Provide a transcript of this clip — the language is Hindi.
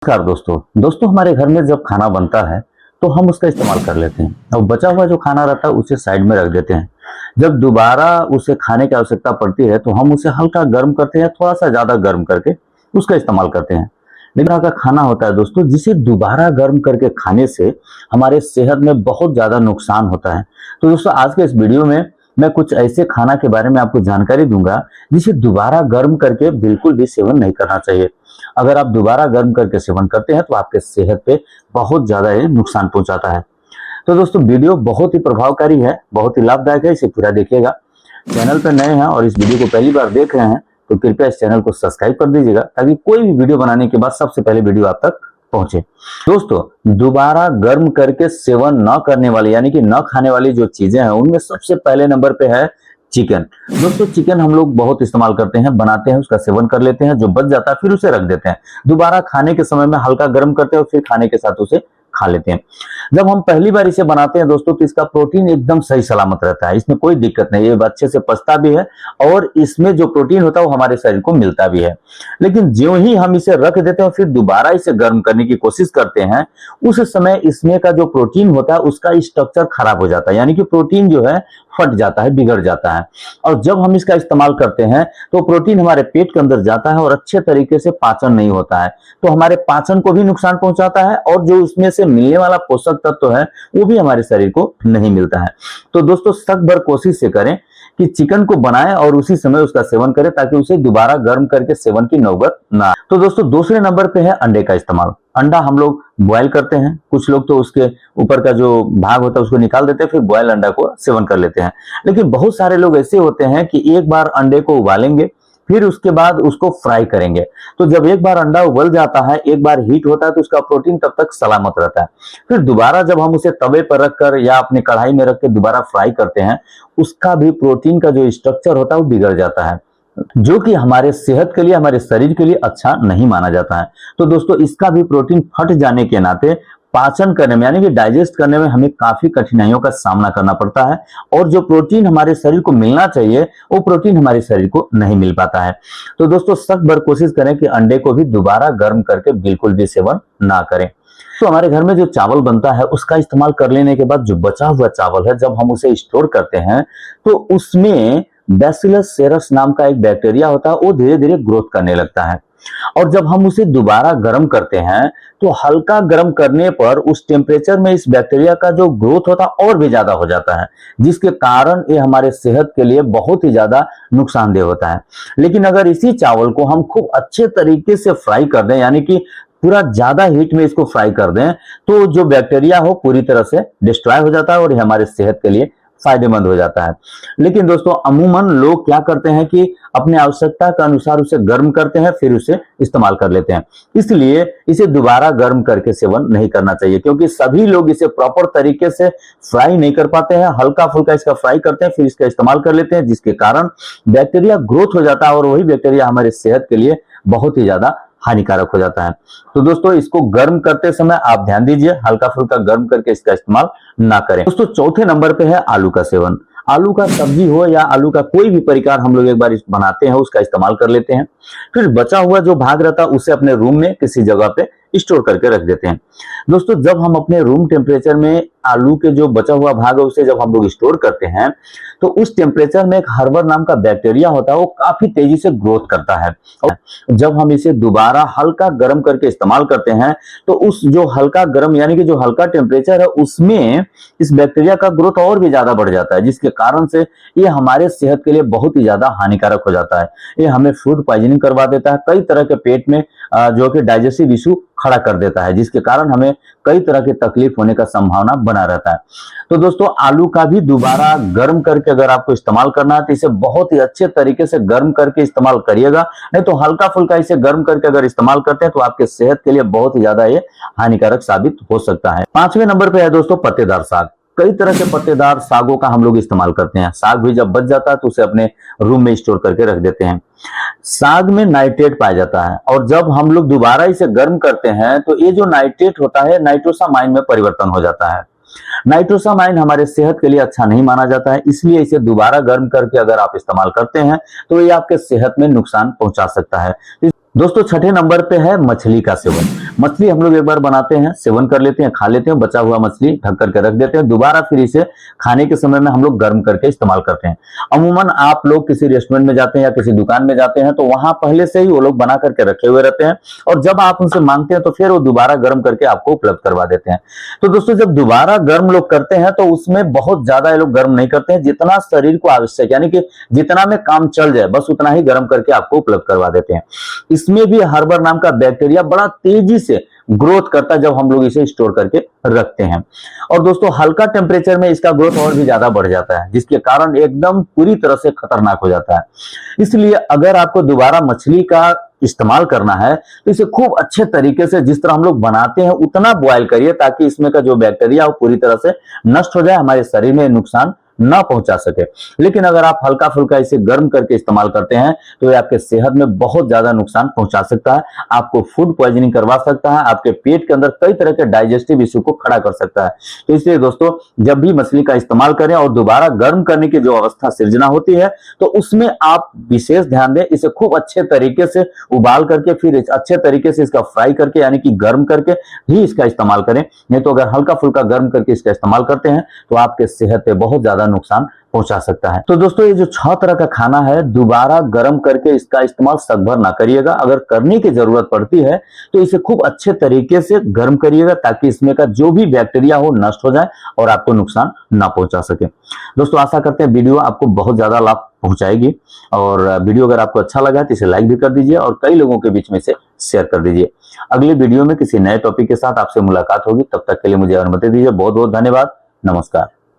नमस्कार दोस्तों हमारे घर में जब खाना बनता है तो हम उसका इस्तेमाल कर लेते हैं और बचा हुआ जो खाना रहता है उसे साइड में रख देते हैं। जब दोबारा उसे खाने की आवश्यकता पड़ती है तो हम उसे हल्का गर्म करते हैं, थोड़ा सा ज्यादा गर्म करके उसका इस्तेमाल करते हैं। लेकिन का खाना होता है दोस्तों जिसे दोबारा गर्म करके खाने से हमारे सेहत में बहुत ज्यादा नुकसान होता है। तो दोस्तों आज के इस वीडियो में मैं कुछ ऐसे खाना के बारे में आपको जानकारी दूंगा जिसे दोबारा गर्म करके बिल्कुल भी सेवन नहीं करना चाहिए। अगर आप दोबारा गर्म करके सेवन करते हैं तो आपके सेहत पे बहुत ज्यादा ये नुकसान पहुंचाता है। तो दोस्तों वीडियो बहुत ही प्रभावकारी है, बहुत ही लाभदायक है, इसे पूरा देखिएगा। चैनल पर नए हैं और इस वीडियो को पहली बार देख रहे हैं तो कृपया इस चैनल को सब्सक्राइब कर दीजिएगा ताकि कोई भी वीडियो बनाने के बाद सबसे पहले वीडियो आप तक पहुंचे। दोस्तों दोबारा गर्म करके सेवन न करने वाली यानी कि न खाने वाली जो चीजें हैं उनमें सबसे पहले नंबर पे है चिकन। दोस्तों चिकन हम लोग बहुत इस्तेमाल करते हैं, बनाते हैं, उसका सेवन कर लेते हैं, जो बच जाता है फिर उसे रख देते हैं। दोबारा खाने के समय में हल्का गर्म करते हैं और फिर खाने के साथ उसे खा लेते हैं। जब हम पहली बार इसे बनाते हैं दोस्तों तो इसका प्रोटीन एकदम सही सलामत रहता है, इसमें कोई दिक्कत नहीं, ये अच्छे से पचता भी है और इसमें जो प्रोटीन होता है वो हमारे शरीर को मिलता भी है। लेकिन ज्यों ही हम इसे रख देते हैं और फिर दोबारा इसे गर्म करने की कोशिश करते हैं उस समय इसमें का जो प्रोटीन होता है उसका स्ट्रक्चर खराब हो जाता है, यानी कि प्रोटीन जो है फट जाता है, बिगड़ जाता है। और जब हम इसका इस्तेमाल करते हैं तो प्रोटीन हमारे पेट के अंदर जाता है और अच्छे तरीके से पाचन नहीं होता है, तो हमारे पाचन को भी नुकसान पहुंचाता है और जो उसमें से मिलने वाला पोषक तत्व है वो भी हमारे शरीर को नहीं मिलता है। तो दोस्तों सख्त भर कोशिश से करें कि चिकन को बनाएं और उसी समय उसका सेवन करें ताकि उसे दोबारा गर्म करके सेवन की नौबत ना आए। तो दोस्तों दूसरे नंबर पे है अंडे का इस्तेमाल। अंडा हम लोग बॉयल करते हैं, कुछ लोग तो उसके ऊपर का जो भाग होता है उसको निकाल देते हैं, फिर बॉयल अंडा को सेवन कर लेते हैं। लेकिन बहुत सारे लोग ऐसे होते हैं कि एक बार अंडे को उबालेंगे फिर उसके बाद उसको फ्राई करेंगे। तो जब एक बार अंडा उबल जाता है, एक बार हीट होता है तो उसका प्रोटीन तब तक सलामत रहता है। फिर दोबारा जब हम उसे तवे पर रखकर या अपने कढ़ाई में रख के दोबारा फ्राई करते हैं उसका भी प्रोटीन का जो स्ट्रक्चर होता है वो बिगड़ जाता है, जो कि हमारे सेहत के लिए, हमारे शरीर के लिए अच्छा नहीं माना जाता है। तो दोस्तों इसका भी प्रोटीन फट जाने के नाते पाचन करने में यानी कि डाइजेस्ट करने में हमें काफी कठिनाइयों का सामना करना पड़ता है और जो प्रोटीन हमारे शरीर को मिलना चाहिए वो प्रोटीन हमारे शरीर को नहीं मिल पाता है। तो दोस्तों सख्त भर कोशिश करें कि अंडे को भी दोबारा गर्म करके बिल्कुल भी सेवन ना करें। तो हमारे घर में जो चावल बनता है उसका इस्तेमाल कर लेने के बाद जो बचा हुआ चावल है जब हम उसे स्टोर करते हैं तो उसमें बैसिलस सेरस नाम का एक बैक्टीरिया होता है, वो धीरे धीरे ग्रोथ करने लगता है। और जब हम उसे दोबारा गर्म करते हैं तो हल्का गर्म करने पर उस टेम्परेचर में इस बैक्टीरिया का जो ग्रोथ होता है और भी ज्यादा हो जाता है, जिसके कारण ये हमारे सेहत के लिए बहुत ही ज्यादा नुकसानदेह होता है। लेकिन अगर इसी चावल को हम खूब अच्छे तरीके से फ्राई कर दें यानी कि पूरा ज्यादा हीट में इसको फ्राई कर दें तो जो बैक्टीरिया हो पूरी तरह से डिस्ट्रॉय हो जाता है और ये हमारे सेहत के लिए फायदेमंद हो जाता है। लेकिन दोस्तों अमूमन लोग क्या करते हैं कि अपने आवश्यकता के अनुसार उसे गर्म करते हैं फिर उसे इस्तेमाल कर लेते हैं, इसलिए इसे दोबारा गर्म करके सेवन नहीं करना चाहिए क्योंकि सभी लोग इसे प्रॉपर तरीके से फ्राई नहीं कर पाते हैं। हल्का फुल्का इसका फ्राई करते हैं फिर इसका इस्तेमाल कर लेते हैं, जिसके कारण बैक्टीरिया ग्रोथ हो जाता है और वही बैक्टीरिया हमारे सेहत के लिए बहुत ही ज्यादा हानिकारक हो जाता है। तो दोस्तों इसको गर्म करते समय आप ध्यान दीजिए, हल्का फुल्का गर्म करके इसका इस्तेमाल ना करें। दोस्तों चौथे नंबर पे है आलू का सेवन। आलू का सब्जी हो या आलू का कोई भी परिकार हम लोग एक बार बनाते हैं उसका इस्तेमाल कर लेते हैं, फिर बचा हुआ जो भाग रहता है उसे अपने रूम में किसी जगह पे स्टोर करके रख देते हैं। दोस्तों जब हम अपने रूम टेम्परेचर में आलू के जो बचा हुआ भाग है उसे जब हम लोग स्टोर करते हैं तो उस टेम्परेचर में एक हर्बर नाम का बैक्टीरिया होता है, वो काफी तेजी से ग्रोथ करता है। और जब हम इसे दोबारा हल्का गर्म करके इस्तेमाल करते हैं तो उस जो हल्का गर्म यानी कि जो हल्का टेम्परेचर है उसमें इस बैक्टीरिया का ग्रोथ और भी ज्यादा बढ़ जाता है, जिसके कारण से ये हमारे सेहत के लिए बहुत ही ज्यादा हानिकारक हो जाता है। ये हमें फूड पॉइजनिंग करवा देता है, कई तरह के पेट में जो कि डाइजेस्टिव इशू खड़ा कर देता है, जिसके कारण हमें कई तरह की तकलीफ होने का संभावना बना रहता है। तो दोस्तों आलू का भी दोबारा गर्म करके अगर आपको इस्तेमाल करना है तो इसे बहुत ही अच्छे तरीके से गर्म करके इस्तेमाल करिएगा, नहीं तो हल्का फुल्का इसे गर्म करके अगर इस्तेमाल करते हैं तो आपके सेहत के लिए बहुत ही ज्यादा ये हानिकारक साबित हो सकता है। पांचवें नंबर पे है दोस्तों पत्तेदार साग। कई तरह के पत्तेदार सागों का हम लोग इस्तेमाल करते हैं। साग भी जब बच जाता है तो उसे अपने रूम में स्टोर करके रख देते हैं। साग में नाइट्रेट पाया जाता है और जब हम लोग दोबारा इसे गर्म करते हैं तो ये जो नाइट्रेट होता है नाइट्रोसामाइन में परिवर्तन हो जाता है। नाइट्रोसामाइन हमारे सेहत के लिए अच्छा नहीं माना जाता है, इसलिए इसे दोबारा गर्म करके अगर आप इस्तेमाल करते हैं तो ये आपके सेहत में नुकसान पहुंचा सकता है। दोस्तों छठे नंबर पे है मछली का सेवन। मछली हम लोग एक बार बनाते हैं, सेवन कर लेते हैं, खा लेते हैं, बचा हुआ मछली ढक करके रख देते हैं, दोबारा फिर इसे खाने के समय में हम लोग गर्म करके इस्तेमाल करते हैं। अमूमन आप लोग किसी रेस्टोरेंट में जाते हैं या किसी दुकान में जाते हैं तो वहां पहले से ही वो लोग बना करके रखे हुए रहते हैं, और जब आप उनसे मांगते हैं तो फिर वो दोबारा गर्म करके आपको उपलब्ध करवा देते हैं। तो दोस्तों जब दोबारा गर्म लोग करते हैं तो उसमें बहुत ज्यादा ये लोग गर्म नहीं करते हैं, जितना शरीर को आवश्यक, यानी कि जितना में काम चल जाए बस उतना ही गर्म करके आपको उपलब्ध करवा देते हैं। इसमें भी हर्बर नाम का बैक्टीरिया बड़ा तेजी से ग्रोथ करता है जब हम लोग इसे स्टोर करके रखते हैं, और दोस्तों हल्का टेम्परेचर में इसका ग्रोथ और भी ज्यादा बढ़ जाता है, जिसके कारण एकदम पूरी तरह से खतरनाक हो जाता है। इसलिए अगर आपको दोबारा मछली का इस्तेमाल करना है तो इसे खूब अच्छे तरीके से जिस तरह हम लोग बनाते हैं उतना बॉयल करिए, ताकि इसमें का जो बैक्टीरिया वो पूरी तरह से नष्ट हो जाए, हमारे शरीर में नुकसान ना पहुंचा सके। लेकिन अगर आप हल्का फुल्का इसे गर्म करके इस्तेमाल करते हैं तो ये आपके सेहत में बहुत ज्यादा नुकसान पहुंचा सकता है, आपको फूड पॉइजनिंग करवा सकता है, आपके पेट के अंदर कई तरह के डाइजेस्टिव इश्यू को खड़ा कर सकता है। तो इसलिए दोस्तों जब भी मछली का इस्तेमाल करें और दोबारा गर्म करने की जो अवस्था सृजना होती है तो उसमें आप विशेष ध्यान दें, इसे खूब अच्छे तरीके से उबाल करके फिर अच्छे तरीके से इसका फ्राई करके यानी कि गर्म करके ही इसका इस्तेमाल करें। नहीं तो अगर हल्का फुल्का गर्म करके इसका इस्तेमाल करते हैं तो आपके सेहत पे बहुत ज्यादा नुकसान पहुंचा सकता है। तो दोस्तों ये जो 6 तरह का खाना है दोबारा गर्म करके इसका इस्तेमाल सकभर ना करिएगा, अगर करने की जरूरत पड़ती है तो इसे खूब अच्छे तरीके से गर्म करिएगा, ताकि इसमें का जो भी बैक्टीरिया हो नष्ट हो जाए और आपको नुकसान ना पहुंचा सके। दोस्तों आशा करते हैं वीडियो आपको बहुत ज्यादा लाभ पहुंचाएगी, और वीडियो अगर आपको अच्छा लगा तो इसे लाइक भी कर दीजिए और कई लोगों के बीच में इसे शेयर कर दीजिए। अगली वीडियो में किसी नए टॉपिक के साथ आपसे मुलाकात होगी, तब तक के लिए मुझे अनुमति दीजिए। बहुत बहुत धन्यवाद, नमस्कार।